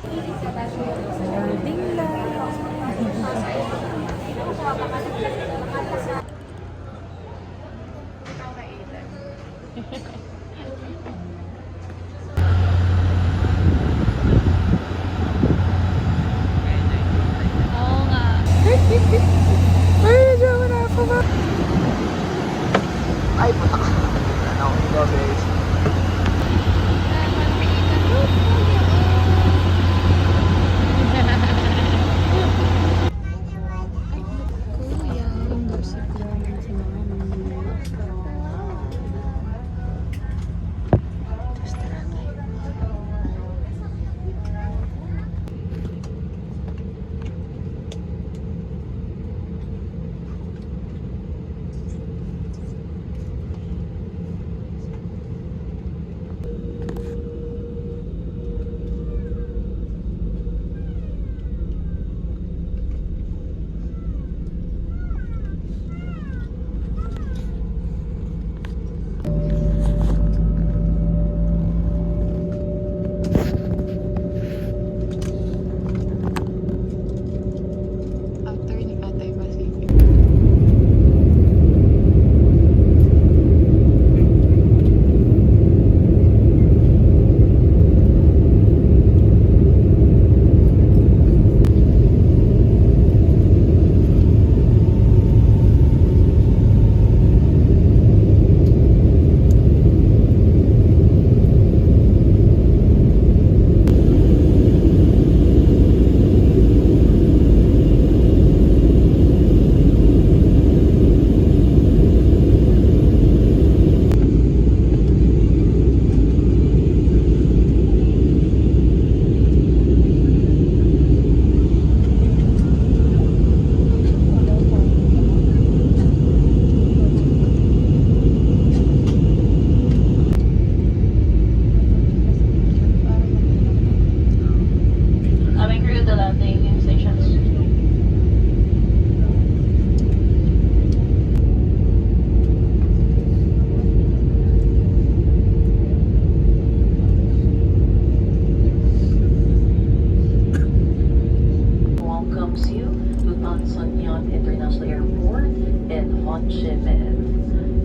Boarding lang. Oo nga. Ay, diyan na ako ba? Ay, puta ka. Ano, ito guys.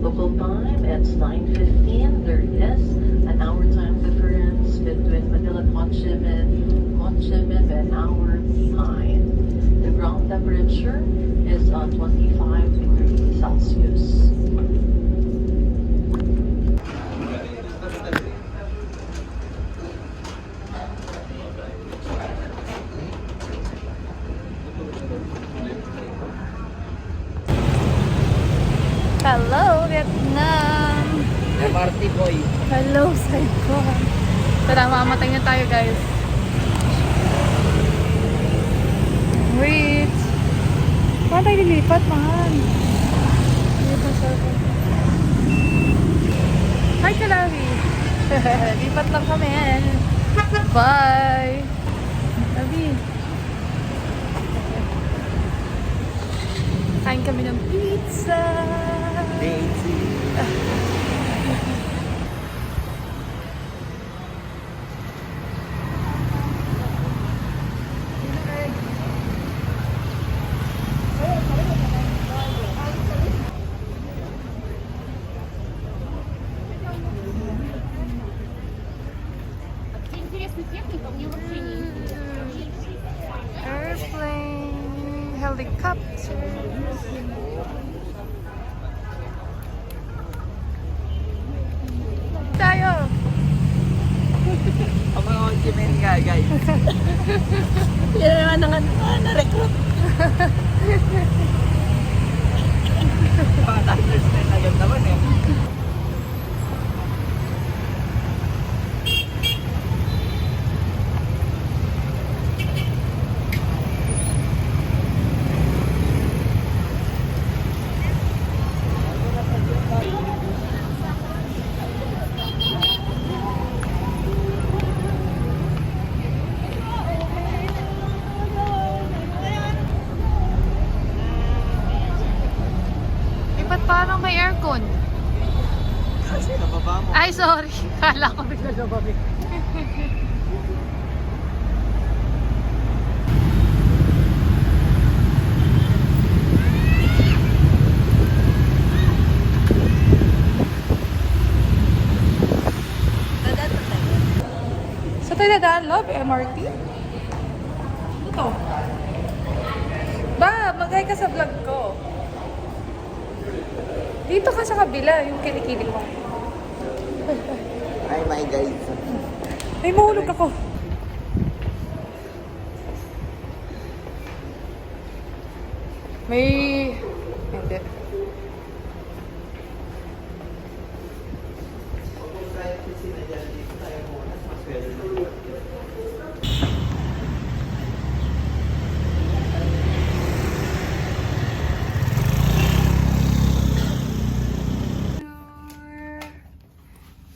Local time, it's 9:15. There is an hour time difference between Manila and Ho Chi Minh. Ho Chi Minh an hour behind. The ground temperature is 25 degrees Celsius. Hello, Vietnam! MRT boy. Hello, Saigon! Tara, mamatay na tayo, guys. Wait! Paano tayo lilipat, mahal? Hi, Kalawi! Lipat lang kami, yan. Bye! Labi! Kain kami ng pizza! Daisy. Airplane, helicopter. Tayo. Ang mga Ho Chi Minh nga, guys. Yan naman na-recruit. Mga understand na yun naman eh. Ba't parang may aircon? Kasi nababa mo. Ay, sorry. Kala ko bigla lumamig. Trinidad Love MRT. Ito. Ba, mag-hi ka sa vlog ko. Dito ka sa kabila, yung kilikili ko. Hi, my guys. Ay, mahulog ako. May... Hindi.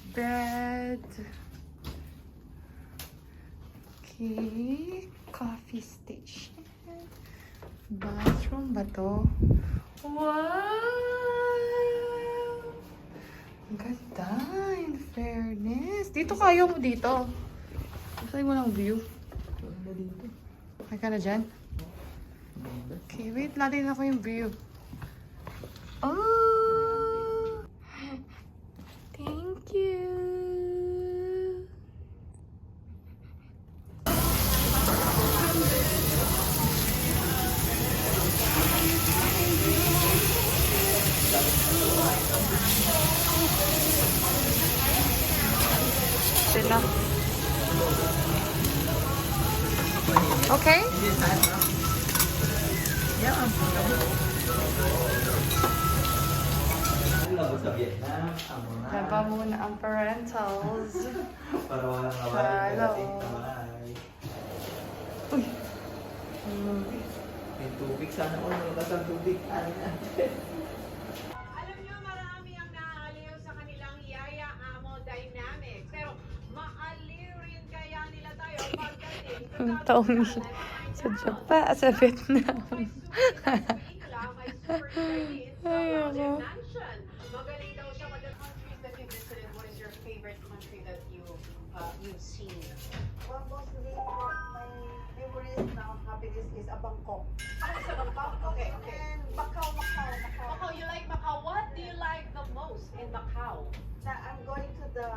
Bread. Okay. Coffee station. Bathroom ba to? Wow! Ang ganda, in fairness. Dito kayo mo dito. Saan mo lang view? Okay ka na dyan? Okay, wait. Natin ako yung view. Oh! Thank you! Sila. Okay? Sa Vietnam, amo na. Laba muna ang parentals. Para walang Hello. nawalan kamay. Uy. May tubig sana ko. Nalabas ang tubig. Ano na? Alam nyo, marami ang naaliw sa kanilang Yaya Amo Dynamics. Pero maaliw rin kaya nila tayo pagdating Ang taong sa Japan, sa Vietnam. Ay, ako. Magaling daw siya. What are countries that you visited? What is your favorite country that you've seen? Well, mostly my favorite now happiness is a Bangkok. Sa Bangkok? Okay, okay. And Macau. Macau, you like Macau. What do you like the most in Macau? I'm going to the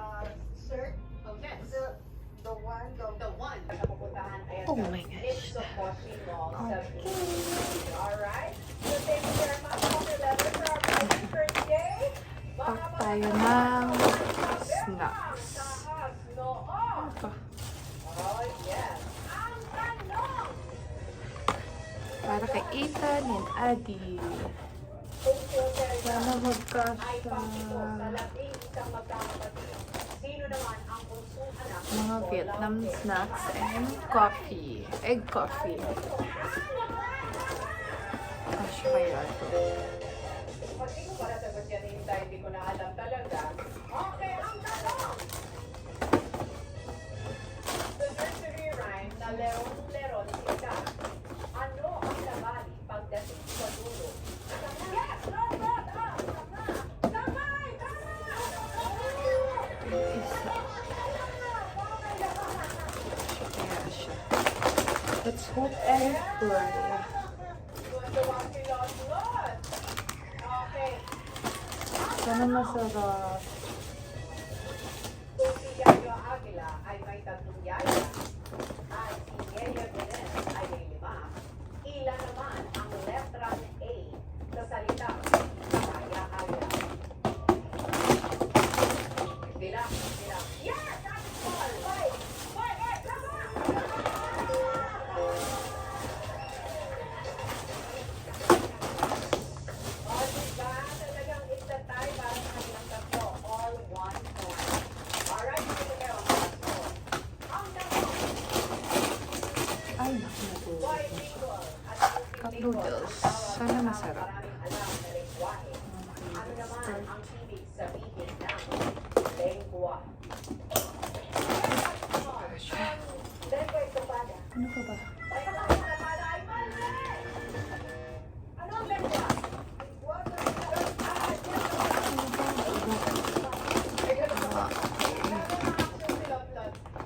third, Oh, yes. the one. The one na pupuntahan ay Oh my gosh. It's the Poshi Mall sa Alright. So thank you very much. Happy letter for our Poshi birthday. Pak tayo ng snacks. Oh, yes. Ang tanong. Para kay Ethan and Adi. Sana Ay magkasya pangito sa labing isang magkakapatid. Sino naman ang punsong anak mga Vietnam snacks and coffee. Egg coffee. Kasya kaya ito. Pag di ko para sagot yan, hindi ko na alam talaga. Okay, ang tanong. The nursery rhyme na lerong-leron sika. Ano ang labali pagdating sa dulo? Yes! No, not up! Tama! Isa. Kaya siya. Let's hope and pray. Okay. Sana masarap. Kung si Yayo Aguila ay may 3 yaya at si Yaya Benes ay may 5, ilan naman ang letrang A sa salitang Yaya Aguila? Bilang. Yes! That's all! Wait! Tama! O, diba? Talagang itatay para sa kanilang tatlo. All 1 point. Alright, dito kayo ang last score. Ang tanong, Ay, naku. bilingual at Cup multilingual noodles. ang tawag Sana sa masarap. maraming alam na lengguwahe. Ano naman ang ibig sabihin ng lengguwa? Lengguwa espada. Ano ka ba? Lengguwa espada ay mali! Ano ang lengguwa?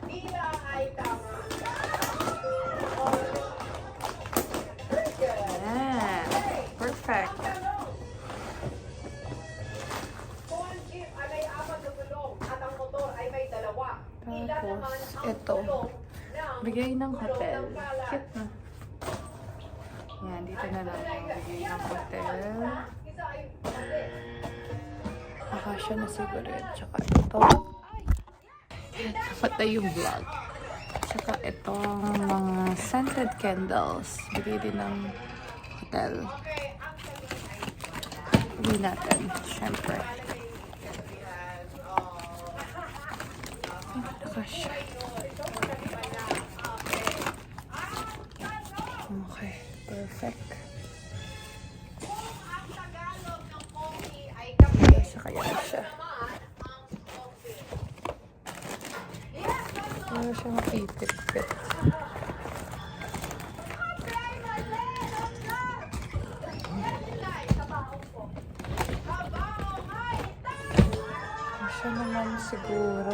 Tila ay tama. Very good. Yan. Perfect. Kung ang jeep ay may 4 na gulong at ang motor ay may 2, ilan Tapos, naman ang ito. gulong bigay ng hotel. Cute na. Yan, dito na lang yung bigay ng hotel. Nakasya na siguro yun. Tsaka ito. Patay yung vlog. Tsaka itong mga scented candles. Bigay din ng hotel. Bigay natin, syempre. Nakasya. Okay, perfect. Sa kaya na siya. Para siya mapipit-pit. Siya naman siguro.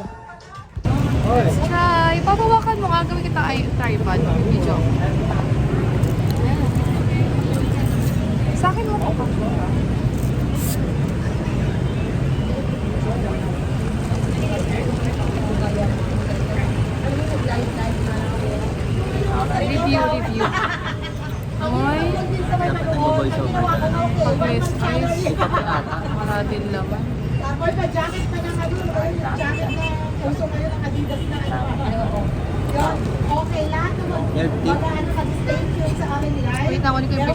Let's try. Papawakan mo nga. Gawin kita ay tripod. Video. Sa akin mo ko. Review. Ay. Pag-less ice. Para din naman. Tapos pa jacket pa ng jacket na uso ngayon ang Adidas na Yun, okay lang. Mag-ano ka, thank you sa amin guys. Wait, nakuha ko yung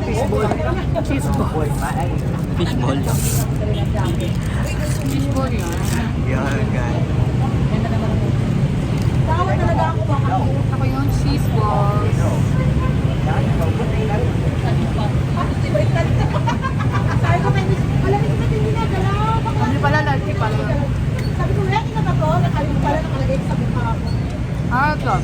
fishball. Fishball. Fishball. Fishball yun. Yan, guys. Tawa talaga ako baka. Ako yung cheese balls. Sabi ko kay Miss, wala rin natin ginagalaw. Hindi pala, lagi pala. Sabi ko, ready na ba to? Nakalimutan pala nakalagay sa mukha ko. Ito.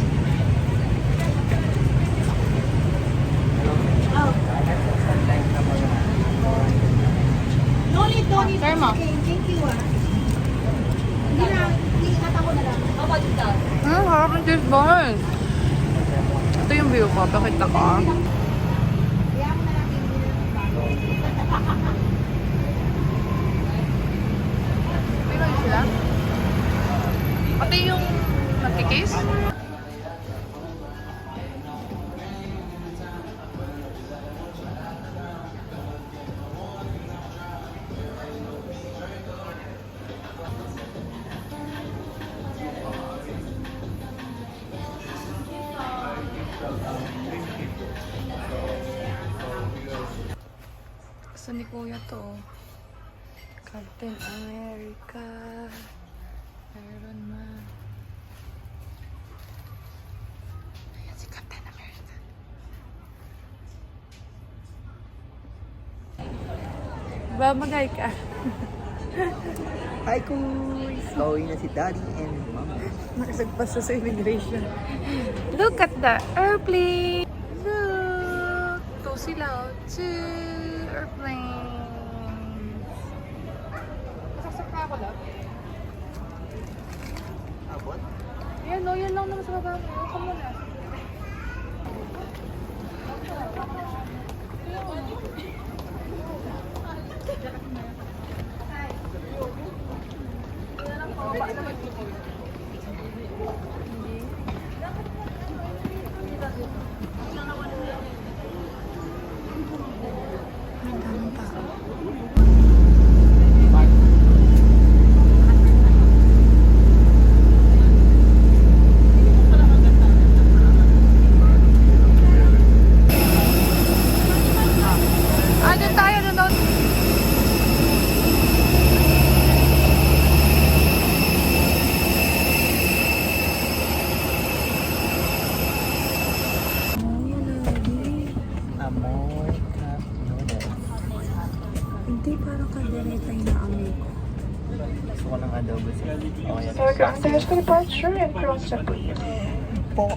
No need. Sir, ma. Okay, thank you hindi ingatan ko na lang. Harap ng cheese balls. Ito yung view ko. Pakita ko. Kaya mo na lang yung Pinoy sila. Pati yung nagkikis. Gusto ni Kuya to. Captain America. Iron Man. Ayan si Captain America. Babagay ka. Hi, Kuy! Slowing na si Daddy and Mama. Nakasagpas sa immigration. Look at the airplane! Look! Ito sila. Two airplanes. Masaksak na ako lang. Abot? Yan o, yan lang naman sa baba mo. Huwag ka muna. Ang daming tao. Doon tayo, doon. Amoy cup noodles. Hindi, parang kaderetay na amoy ko. Gusto ko ng adobo siya. Okay, Sir, there's for departure and cross check, please. po.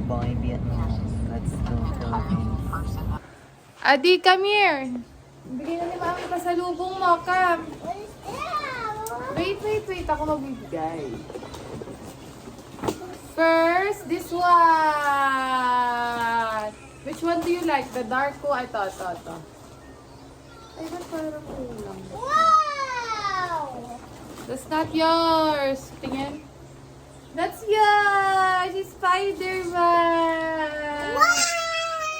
Bye, Vietnam. Let's go Philippines. Adi, come here. Bigay na ni Mami pasalubong mo, come. Wait. Ako magbibigay. First, this one. Which one do you like? The dark ko? Ito. Ay, ba't parang kulang? Wow! That's not yours. Tingin. That's yours! It's Spider-Man!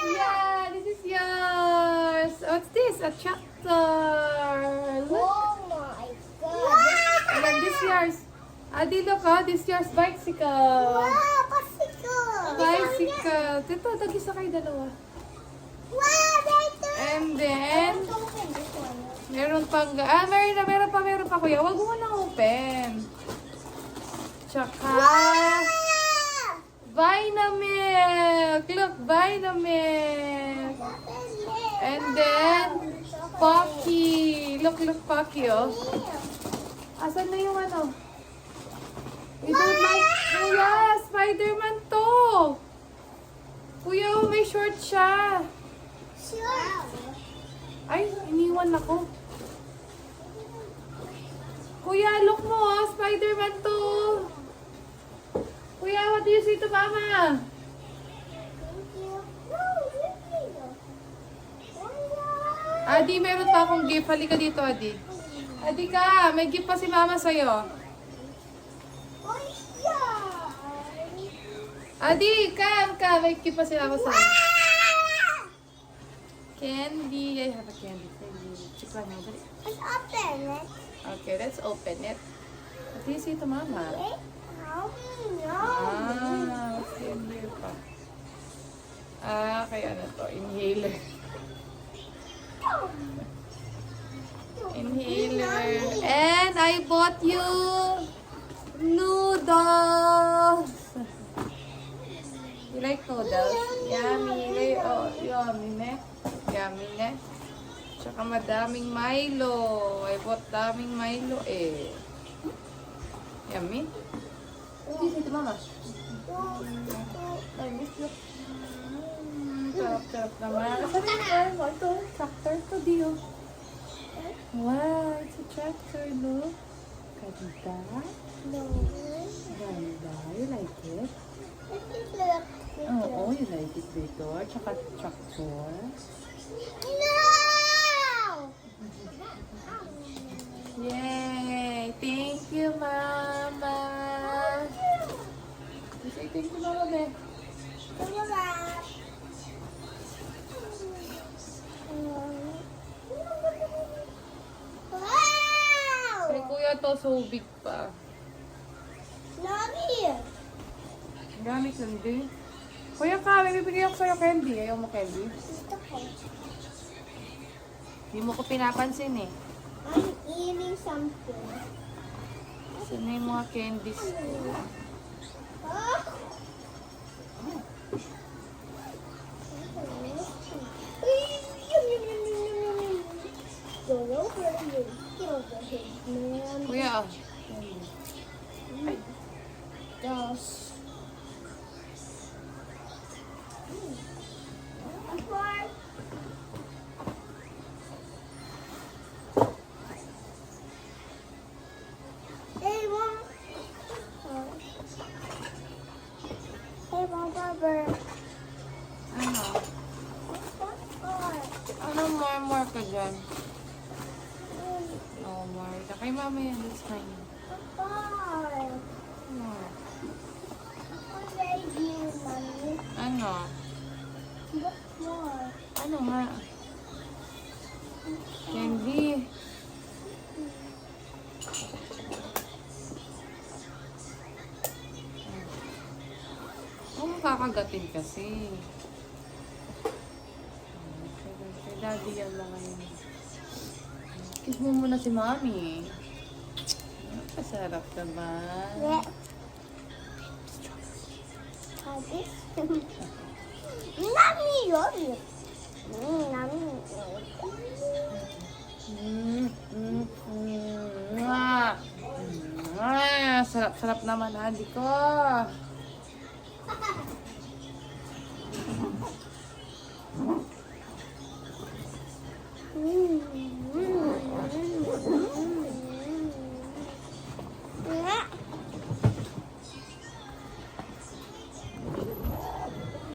Yeah, this is yours. What's this? A tractor. Look. Oh my God. And then this yours. Adi, look ha. This yours bicycle. Wow, bicycle. Bicycle. Dito, tag-isa kayo dalawa. Wow, dito. And then, Let's open this one. meron pang, meron pa kuya. Wag mo nang open. Tsaka, Vinamilk. Look, Vinamilk. And then, Pocky. Look, Pocky, oh. Asan na yung ano? You don't like, kuya, Spider-Man to. Kuya, oh, may short siya. Sure. Ay, iniwan ako. Kuya, look mo, oh, Spider-Man to. Kuya, what do you say to Mama? Adi, meron pa akong gift. Halika dito, Adi. Adi ka, may gift pa si Mama sa'yo. Adi, come. May gift pa si Mama sa'yo. Candy. I have a candy for you. Chikla na, dali. Let's open it. Okay, let's open it. What do you say to Mama? No. What's in here pa? Kaya ano to? Inhaler. Inhaler. And I bought you noodles. You like noodles? Yummy. Oh, yummy ne? Yummy ne? Tsaka madaming Milo. I bought daming Milo eh. Yummy? What do you say to Mama? I miss you. Sarap naman. Sabi mo, ito, tractor to Dio. Wow, it's a tractor, look. Ganda. No. Ganda. You like it? No. Oo, you like it dito. Tsaka tractor. Yay! Thank you, Mama. Say thank you, Mama, be. Wow! Kay Kuya to, so big pa. Mommy! Gani candy. Kuya ka, may bibigay ako sa'yo candy. Ayaw mo candy? Hindi mo ko pinapansin eh. I'm eating something. Saan na yung mga candies ko? Oh. Go over here. Get over here, man. Kuya, Gosh. Hey, Mom. Hey, Mom, Barber. ano? Ano more ka dyan? No more. Kay Mama yan, it's fine. Ano? Ano? Ano nga? Candy. Huwag mo kakagatin kasi. Kay Daddy yan lang ngayon. Kiss mo muna si Mami. Masarap naman. Nami yun. Nami. Sarap naman, Adi ko.